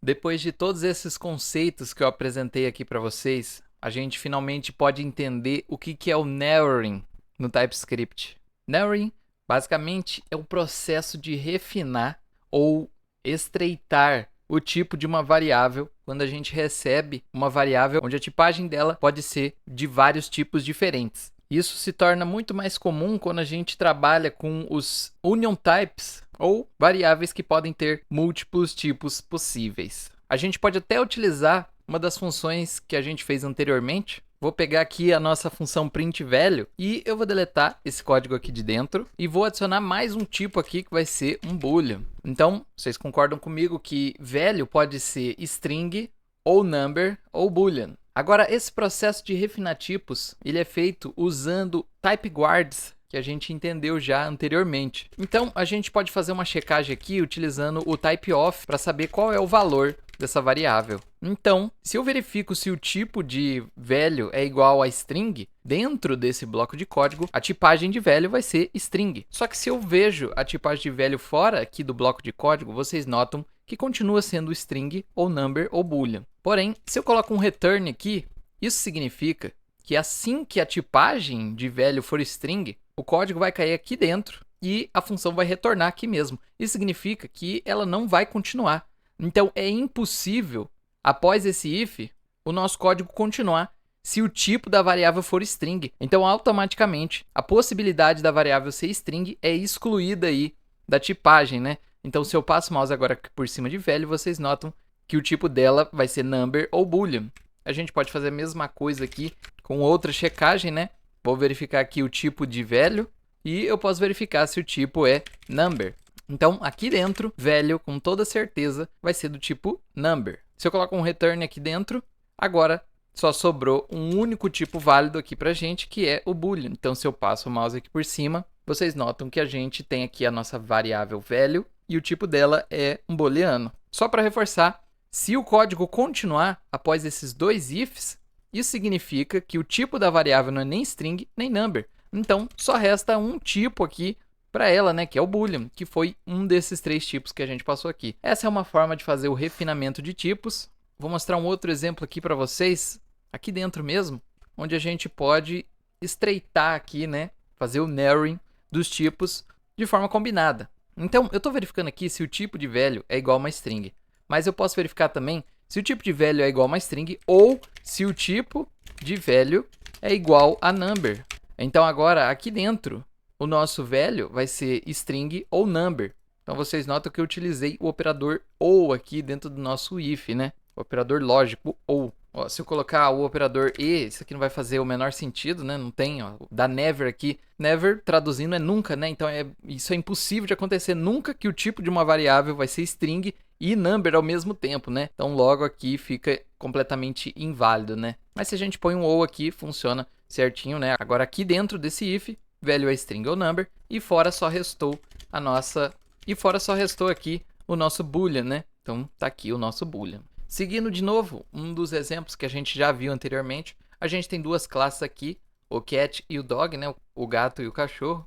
Depois de todos esses conceitos que eu apresentei aqui para vocês, a gente finalmente pode entender o que é o narrowing no TypeScript. Narrowing, basicamente, é o processo de refinar ou estreitar o tipo de uma variável quando a gente recebe uma variável onde a tipagem dela pode ser de vários tipos diferentes. Isso se torna muito mais comum quando a gente trabalha com os union types, ou variáveis que podem ter múltiplos tipos possíveis. A gente pode até utilizar uma das funções que a gente fez anteriormente. Vou pegar aqui a nossa função print velho e eu vou deletar esse código aqui de dentro e vou adicionar mais um tipo aqui que vai ser um boolean. Então, vocês concordam comigo que velho pode ser string, ou number, ou boolean. Agora, esse processo de refinar tipos, ele é feito usando type guards, que a gente entendeu já anteriormente. Então, a gente pode fazer uma checagem aqui utilizando o typeof para saber qual é o valor dessa variável. Então, se eu verifico se o tipo de velho é igual a string, dentro desse bloco de código, a tipagem de velho vai ser string. Só que se eu vejo a tipagem de velho fora aqui do bloco de código, vocês notam que continua sendo string, ou number, ou boolean. Porém, se eu coloco um return aqui, isso significa que assim que a tipagem de velho for string, o código vai cair aqui dentro e a função vai retornar aqui mesmo. Isso significa que ela não vai continuar. Então, é impossível, após esse if, o nosso código continuar se o tipo da variável for string. Então, automaticamente, a possibilidade da variável ser string é excluída aí da tipagem, né? Então, se eu passo o mouse agora por cima de velho, vocês notam que o tipo dela vai ser number ou boolean. A gente pode fazer a mesma coisa aqui com outra checagem, né? Vou verificar aqui o tipo de velho e eu posso verificar se o tipo é number. Então, aqui dentro, velho, com toda certeza, vai ser do tipo number. Se eu coloco um return aqui dentro, agora só sobrou um único tipo válido aqui pra gente, que é o boolean. Então, se eu passo o mouse aqui por cima, vocês notam que a gente tem aqui a nossa variável velho e o tipo dela é um booleano. Só para reforçar, se o código continuar após esses dois ifs, isso significa que o tipo da variável não é nem string nem number. Então, só resta um tipo aqui para ela, né, que é o boolean, que foi um desses três tipos que a gente passou aqui. Essa é uma forma de fazer o refinamento de tipos. Vou mostrar um outro exemplo aqui para vocês, aqui dentro mesmo, onde a gente pode estreitar aqui, né, fazer o narrowing dos tipos de forma combinada. Então, eu estou verificando aqui se o tipo de velho é igual a uma string, mas eu posso verificar também se o tipo de velho é igual a uma string ou se o tipo de velho é igual a number. Então, agora, aqui dentro, o nosso velho vai ser string ou number. Então, vocês notam que eu utilizei o operador ou aqui dentro do nosso if, né? O operador lógico ou. Ó, se eu colocar o operador e, isso aqui não vai fazer o menor sentido, né? Não tem, ó. Da never aqui. Never, traduzindo, é nunca, né? Então, isso é impossível de acontecer. Nunca que o tipo de uma variável vai ser string e number ao mesmo tempo, né? Então, logo aqui fica completamente inválido, né? Mas se a gente põe um ou aqui, funciona certinho, né? Agora, aqui dentro desse if, velho é string ou number, e fora só restou a nossa... E fora só restou aqui o nosso boolean, né? Então, tá aqui o nosso boolean. Seguindo de novo, um dos exemplos que a gente já viu anteriormente, a gente tem duas classes aqui, o cat e o dog, né? O gato e o cachorro.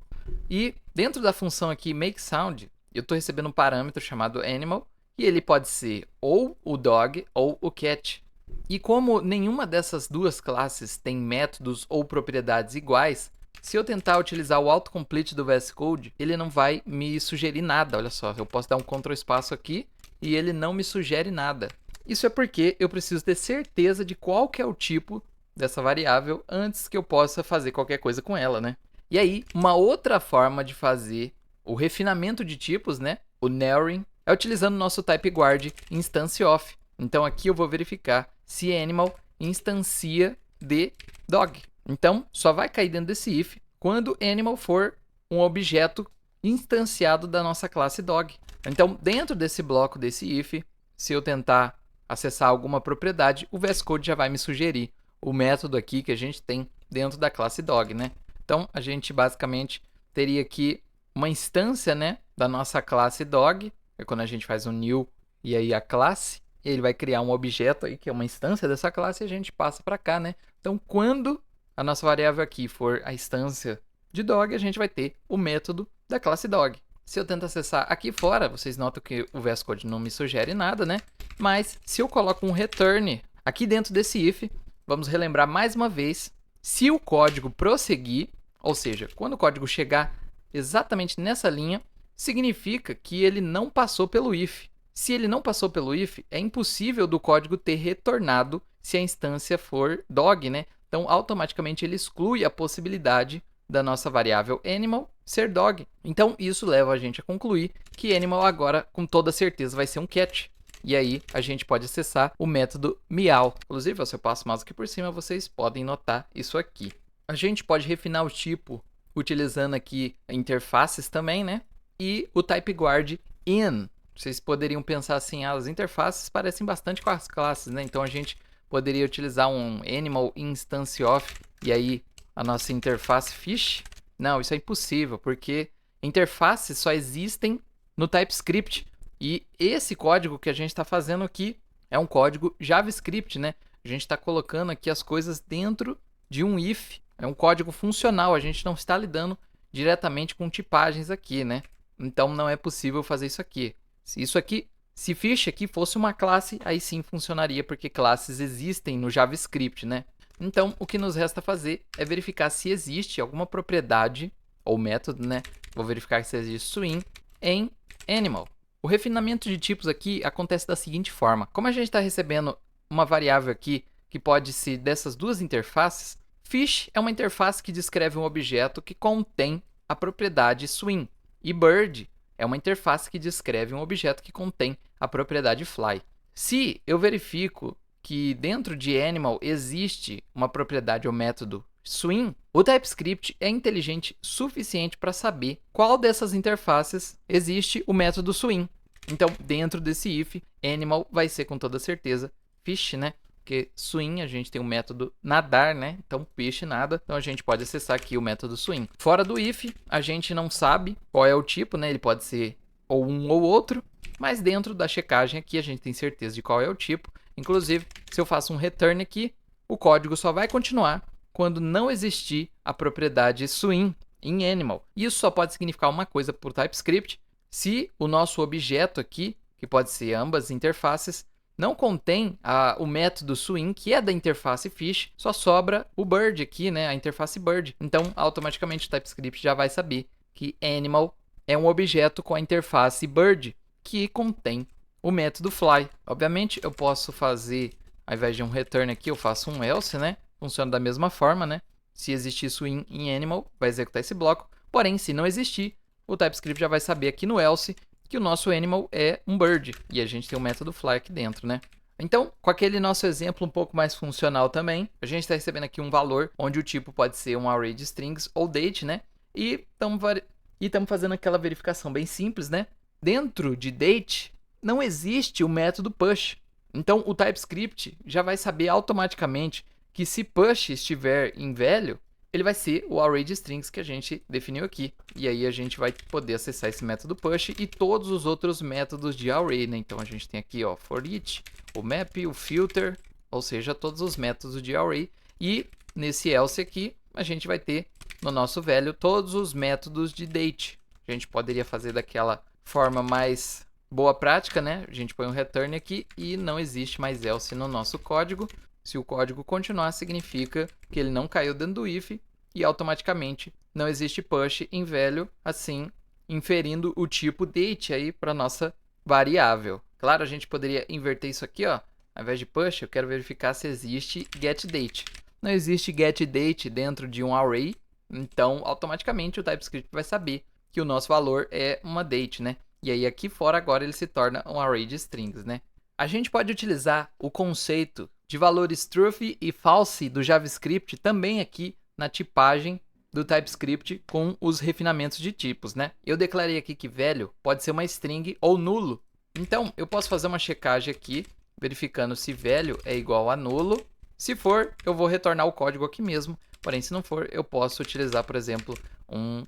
E dentro da função aqui makeSound, eu estou recebendo um parâmetro chamado animal, e ele pode ser ou o dog ou o cat. E como nenhuma dessas duas classes tem métodos ou propriedades iguais, se eu tentar utilizar o autocomplete do VS Code, ele não vai me sugerir nada. Olha só, eu posso dar um Ctrl espaço aqui e ele não me sugere nada. Isso é porque eu preciso ter certeza de qual que é o tipo dessa variável antes que eu possa fazer qualquer coisa com ela, né? E aí, uma outra forma de fazer o refinamento de tipos, né? O narrowing, é utilizando o nosso typeguard instance_of. Então aqui eu vou verificar se animal instancia de dog. Então, só vai cair dentro desse if quando animal for um objeto instanciado da nossa classe dog. Então, dentro desse bloco desse if, se eu tentar acessar alguma propriedade, o VS Code já vai me sugerir o método aqui que a gente tem dentro da classe dog, né? Então, a gente basicamente teria aqui uma instância, né, da nossa classe dog, é quando a gente faz um new e aí a classe, ele vai criar um objeto aí que é uma instância dessa classe e a gente passa para cá, né? Então, quando a nossa variável aqui for a instância de dog, a gente vai ter o método da classe dog. Se eu tento acessar aqui fora, vocês notam que o VS Code não me sugere nada, né? Mas se eu coloco um return aqui dentro desse if, vamos relembrar mais uma vez, se o código prosseguir, ou seja, quando o código chegar exatamente nessa linha, significa que ele não passou pelo if. Se ele não passou pelo if, é impossível do código ter retornado se a instância for dog, né? Então, automaticamente ele exclui a possibilidade da nossa variável animal ser dog. Então, isso leva a gente a concluir que animal agora, com toda certeza, vai ser um cat. E aí, a gente pode acessar o método meow. Inclusive, se eu passo o mouse aqui por cima, vocês podem notar isso aqui. A gente pode refinar o tipo utilizando aqui interfaces também, né? E o type guard in. Vocês poderiam pensar assim, as interfaces parecem bastante com as classes, né? Então, a gente poderia utilizar um animal instance of, e aí a nossa interface fish. Não, isso é impossível, porque interfaces só existem no TypeScript. E esse código que a gente está fazendo aqui é um código JavaScript, né? A gente está colocando aqui as coisas dentro de um if. É um código funcional, a gente não está lidando diretamente com tipagens aqui, né? Então não é possível fazer isso aqui. Se fish aqui fosse uma classe, aí sim funcionaria, porque classes existem no JavaScript, né? Então, o que nos resta fazer é verificar se existe alguma propriedade ou método, né? Vou verificar se existe swing em animal. O refinamento de tipos aqui acontece da seguinte forma. Como a gente está recebendo uma variável aqui que pode ser dessas duas interfaces, fish é uma interface que descreve um objeto que contém a propriedade swing. E bird é uma interface que descreve um objeto que contém a propriedade fly. Se eu verifico que dentro de animal existe uma propriedade ou método swing, o TypeScript é inteligente suficiente para saber qual dessas interfaces existe o método swing. Então, dentro desse if, animal vai ser com toda certeza fish, né? Porque swing a gente tem o método nadar, né? Então, fish nada. Então, a gente pode acessar aqui o método swing. Fora do if, a gente não sabe qual é o tipo, né? Ele pode ser ou um ou outro, mas dentro da checagem aqui a gente tem certeza de qual é o tipo. Inclusive, se eu faço um return aqui, o código só vai continuar quando não existir a propriedade swing em animal. Isso só pode significar uma coisa para o TypeScript, se o nosso objeto aqui, que pode ser ambas interfaces, não contém o método swing, que é da interface fish, só sobra o bird aqui, né, a interface bird. Então, automaticamente o TypeScript já vai saber que animal é um objeto com a interface bird, que contém o método fly. Obviamente, eu posso fazer, ao invés de um return aqui, eu faço um else, né? Funciona da mesma forma, né? Se existir swing em animal, vai executar esse bloco. Porém, se não existir, o TypeScript já vai saber aqui no else que o nosso animal é um bird. E a gente tem o método fly aqui dentro, né? Então, com aquele nosso exemplo um pouco mais funcional também, a gente está recebendo aqui um valor onde o tipo pode ser um array de strings ou date, né? E estamos fazendo aquela verificação bem simples, né? Dentro de date, não existe o método push. Então, o TypeScript já vai saber automaticamente que se push estiver em velho, ele vai ser o array de strings que a gente definiu aqui. E aí a gente vai poder acessar esse método push e todos os outros métodos de array, né? Então, a gente tem aqui, ó, for each, o map, o filter, ou seja, todos os métodos de array. E nesse else aqui, a gente vai ter no nosso velho todos os métodos de date. A gente poderia fazer daquela forma mais boa prática, né? A gente põe um return aqui e não existe mais else no nosso código. Se o código continuar, significa que ele não caiu dentro do if e automaticamente não existe push em velho, assim inferindo o tipo date aí para nossa variável. Claro, a gente poderia inverter isso aqui, ó. Ao invés de push, eu quero verificar se existe getDate. Não existe getDate dentro de um array, então automaticamente o TypeScript vai saber que o nosso valor é uma date, né? E aí aqui fora agora ele se torna um array de strings, né? A gente pode utilizar o conceito de valores truth e false do JavaScript também aqui na tipagem do TypeScript com os refinamentos de tipos, né? Eu declarei aqui que velho pode ser uma string ou nulo. Então, eu posso fazer uma checagem aqui, verificando se velho é igual a nulo. Se for, eu vou retornar o código aqui mesmo. Porém, se não for, eu posso utilizar, por exemplo, um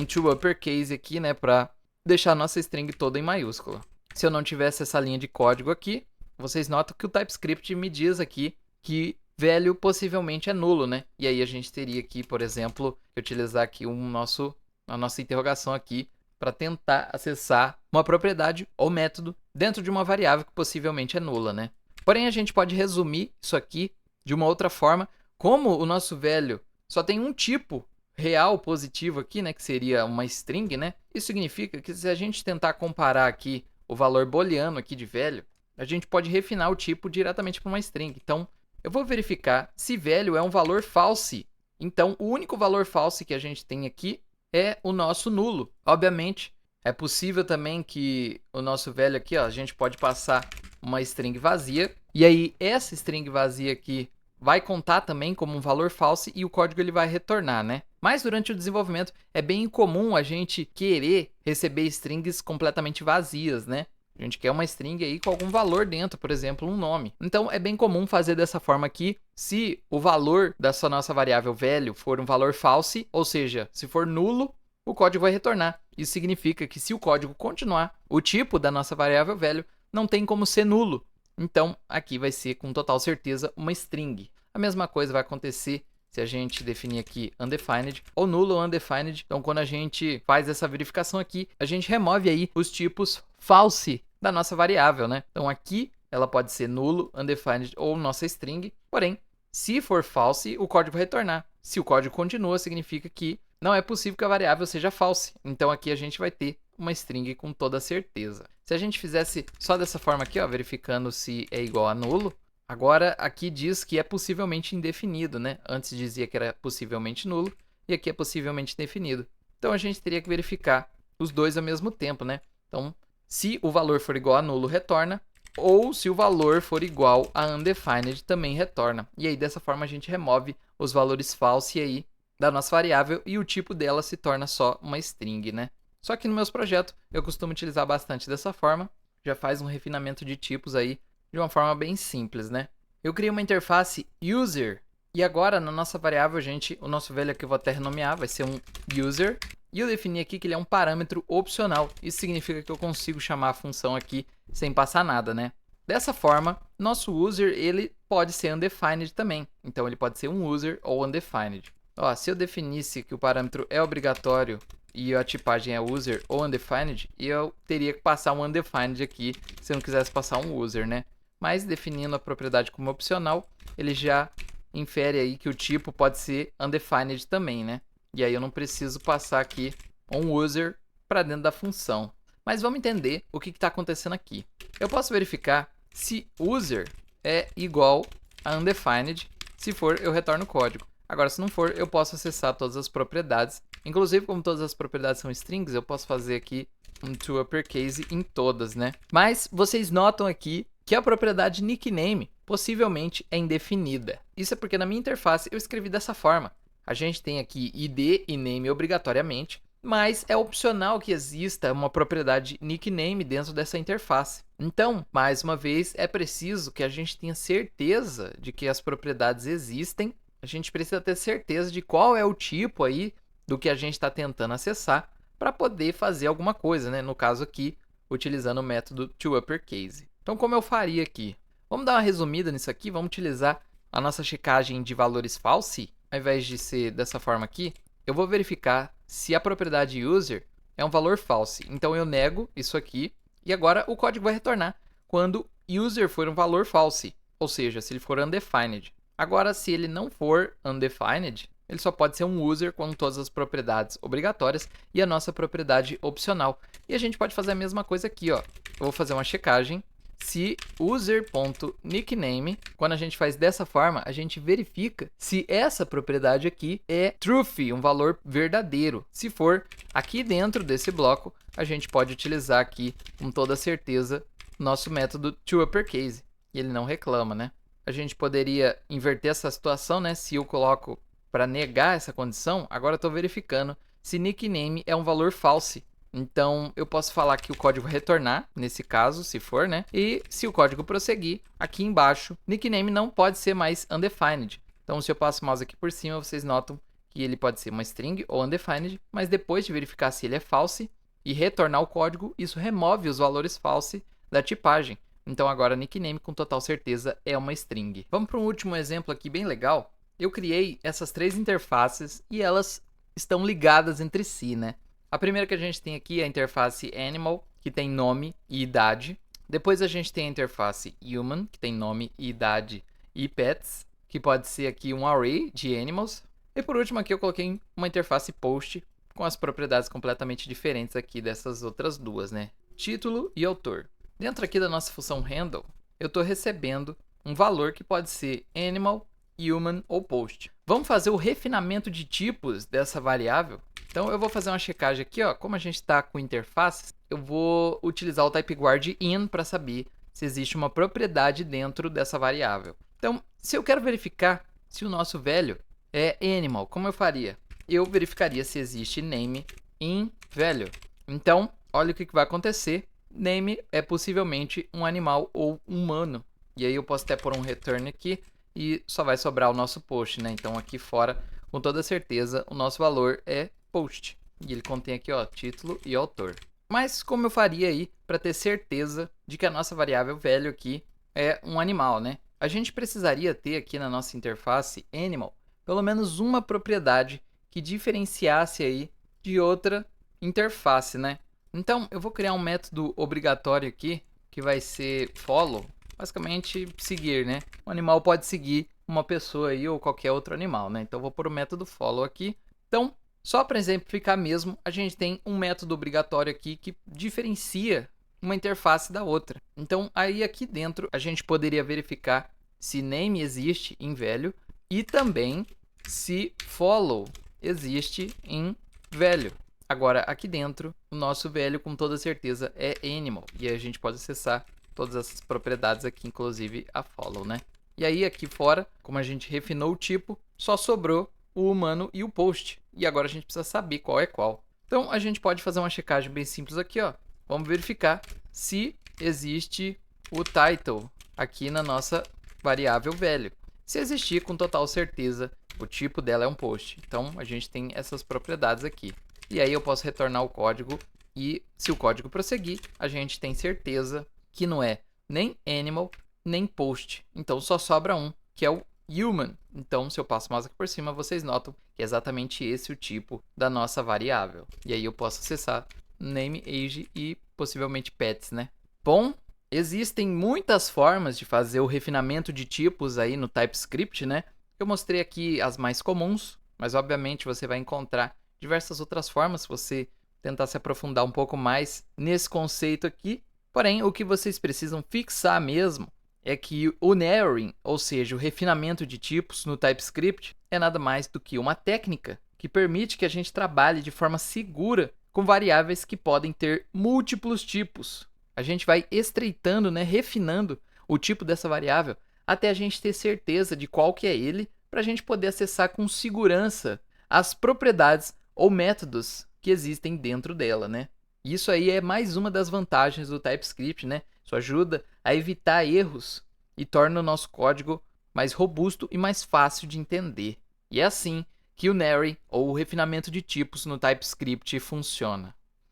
to uppercase aqui, né? Para deixar a nossa string toda em maiúscula. Se eu não tivesse essa linha de código aqui, vocês notam que o TypeScript me diz aqui que velho possivelmente é nulo, né? E aí a gente teria aqui, por exemplo, utilizar aqui a nossa interrogação aqui para tentar acessar uma propriedade ou método dentro de uma variável que possivelmente é nula, né? Porém, a gente pode resumir isso aqui de uma outra forma. Como o nosso velho só tem um tipo real positivo aqui, né, que seria uma string, né? Isso significa que se a gente tentar comparar aqui o valor booleano aqui de velho, a gente pode refinar o tipo diretamente para uma string. Então, eu vou verificar se velho é um valor false. Então, o único valor false que a gente tem aqui é o nosso nulo. Obviamente, é possível também que o nosso velho aqui, ó, a gente pode passar uma string vazia. E aí, essa string vazia aqui vai contar também como um valor false e o código ele vai retornar, né? Mas durante o desenvolvimento é bem incomum a gente querer receber strings completamente vazias, né? A gente quer uma string aí com algum valor dentro, por exemplo, um nome. Então, é bem comum fazer dessa forma aqui. Se o valor dessa nossa variável velho for um valor false, ou seja, se for nulo, o código vai retornar. Isso significa que se o código continuar, o tipo da nossa variável velho não tem como ser nulo. Então, aqui vai ser com total certeza uma string. A mesma coisa vai acontecer se a gente definir aqui undefined ou nulo ou undefined. Então, quando a gente faz essa verificação aqui, a gente remove aí os tipos false da nossa variável, né? Então, aqui ela pode ser nulo, undefined ou nossa string. Porém, se for false, o código vai retornar. Se o código continua, significa que não é possível que a variável seja false. Então, aqui a gente vai ter uma string com toda certeza. Se a gente fizesse só dessa forma aqui, ó, verificando se é igual a nulo, agora aqui diz que é possivelmente indefinido, né? Antes dizia que era possivelmente nulo e aqui é possivelmente definido. Então a gente teria que verificar os dois ao mesmo tempo, né? Então, se o valor for igual a nulo, retorna, ou se o valor for igual a undefined, também retorna. E aí dessa forma a gente remove os valores false aí da nossa variável e o tipo dela se torna só uma string, né? Só que nos meus projetos eu costumo utilizar bastante dessa forma, já faz um refinamento de tipos aí de uma forma bem simples, né? Eu criei uma interface user e agora na nossa variável, gente, o nosso velho aqui eu vou até renomear, vai ser um user. E eu defini aqui que ele é um parâmetro opcional. Isso significa que eu consigo chamar a função aqui sem passar nada, né? Dessa forma, nosso user ele pode ser undefined também. Então ele pode ser um user ou undefined. Ó, se eu definisse que o parâmetro é obrigatório e a tipagem é user ou undefined, eu teria que passar um undefined aqui se eu não quisesse passar um user, né? Mas definindo a propriedade como opcional, ele já infere aí que o tipo pode ser undefined também, né? E aí eu não preciso passar aqui um user para dentro da função. Mas vamos entender o que está acontecendo aqui. Eu posso verificar se user é igual a undefined. Se for, eu retorno o código. Agora, se não for, eu posso acessar todas as propriedades. Inclusive, como todas as propriedades são strings, eu posso fazer aqui um toUpperCase em todas, né? Mas vocês notam aqui que a propriedade nickname possivelmente é indefinida. Isso é porque na minha interface eu escrevi dessa forma. A gente tem aqui id e name obrigatoriamente, mas é opcional que exista uma propriedade nickname dentro dessa interface. Então, mais uma vez, é preciso que a gente tenha certeza de que as propriedades existem. A gente precisa ter certeza de qual é o tipo aí do que a gente está tentando acessar para poder fazer alguma coisa, né? No caso aqui, utilizando o método toUpperCase. Então, como eu faria aqui? Vamos dar uma resumida nisso aqui, vamos utilizar a nossa checagem de valores false. Ao invés de ser dessa forma aqui, eu vou verificar se a propriedade user é um valor false. Então, eu nego isso aqui e agora o código vai retornar quando user for um valor false, ou seja, se ele for undefined. Agora, se ele não for undefined, ele só pode ser um user com todas as propriedades obrigatórias e a nossa propriedade opcional. E a gente pode fazer a mesma coisa aqui, ó. Eu vou fazer uma checagem. Se user.nickname, quando a gente faz dessa forma, a gente verifica se essa propriedade aqui é truth, um valor verdadeiro. Se for, aqui dentro desse bloco, a gente pode utilizar aqui com toda certeza nosso método toUpperCase. E ele não reclama, né? A gente poderia inverter essa situação, né? Se eu coloco para negar essa condição, agora eu estou verificando se nickname é um valor false. Então, eu posso falar que o código vai retornar, nesse caso, se for, né? E se o código prosseguir, aqui embaixo, nickname não pode ser mais undefined. Então, se eu passo o mouse aqui por cima, vocês notam que ele pode ser uma string ou undefined, mas depois de verificar se ele é false e retornar o código, isso remove os valores false da tipagem. Então, agora, nickname, com total certeza, é uma string. Vamos para um último exemplo aqui bem legal. Eu criei essas três interfaces e elas estão ligadas entre si, né? A primeira que a gente tem aqui é a interface animal, que tem nome e idade. Depois a gente tem a interface human, que tem nome e idade e pets, que pode ser aqui um array de animals. E por último aqui eu coloquei uma interface post com as propriedades completamente diferentes aqui dessas outras duas, né? Título e autor. Dentro aqui da nossa função handle, eu estou recebendo um valor que pode ser animal, human ou post. Vamos fazer o refinamento de tipos dessa variável? Então eu vou fazer uma checagem aqui, ó. Como a gente está com interfaces, eu vou utilizar o type guard in para saber se existe uma propriedade dentro dessa variável. Então, se eu quero verificar se o nosso velho é animal, como eu faria? Eu verificaria se existe name in velho. Então, olha o que vai acontecer. Name é possivelmente um animal ou humano. E aí eu posso até pôr um return aqui e só vai sobrar o nosso post, né? Então aqui fora, com toda certeza, o nosso valor é post. E ele contém aqui, ó, título e autor. Mas como eu faria aí para ter certeza de que a nossa variável velho aqui é um animal, né? A gente precisaria ter aqui na nossa interface animal pelo menos uma propriedade que diferenciasse aí de outra interface, né? Então, eu vou criar um método obrigatório aqui, que vai ser follow, basicamente seguir, né? O animal pode seguir uma pessoa aí ou qualquer outro animal, né? Então, eu vou pôr o método follow aqui. Então, só para exemplificar mesmo, a gente tem um método obrigatório aqui que diferencia uma interface da outra. Então, aí aqui dentro, a gente poderia verificar se name existe em velho e também se follow existe em velho. Agora, aqui dentro, o nosso velho com toda certeza é animal. E aí a gente pode acessar todas essas propriedades aqui, inclusive a follow, né? E aí aqui fora, como a gente refinou o tipo, só sobrou o humano e o post. E agora a gente precisa saber qual é qual. Então, a gente pode fazer uma checagem bem simples aqui, ó. Vamos verificar se existe o title aqui na nossa variável velho. Se existir, com total certeza, o tipo dela é um post. Então, a gente tem essas propriedades aqui. E aí eu posso retornar o código e, se o código prosseguir, a gente tem certeza que não é nem animal, nem post. Então, só sobra um, que é o human. Então, se eu passo o mouse aqui por cima, vocês notam que é exatamente esse o tipo da nossa variável. E aí eu posso acessar name, age e possivelmente pets, né? Bom, existem muitas formas de fazer o refinamento de tipos aí no TypeScript, né? Eu mostrei aqui as mais comuns, mas obviamente você vai encontrar diversas outras formas se você tentar se aprofundar um pouco mais nesse conceito aqui. Porém, o que vocês precisam fixar mesmo é que o narrowing, ou seja, o refinamento de tipos no TypeScript, é nada mais do que uma técnica que permite que a gente trabalhe de forma segura com variáveis que podem ter múltiplos tipos. A gente vai estreitando, né, refinando o tipo dessa variável até a gente ter certeza de qual que é ele, para a gente poder acessar com segurança as propriedades ou métodos que existem dentro dela, né? Isso aí é mais uma das vantagens do TypeScript, né? Isso ajuda a evitar erros e torna o nosso código mais robusto e mais fácil de entender. E é assim que o narrowing, ou o refinamento de tipos no TypeScript, funciona.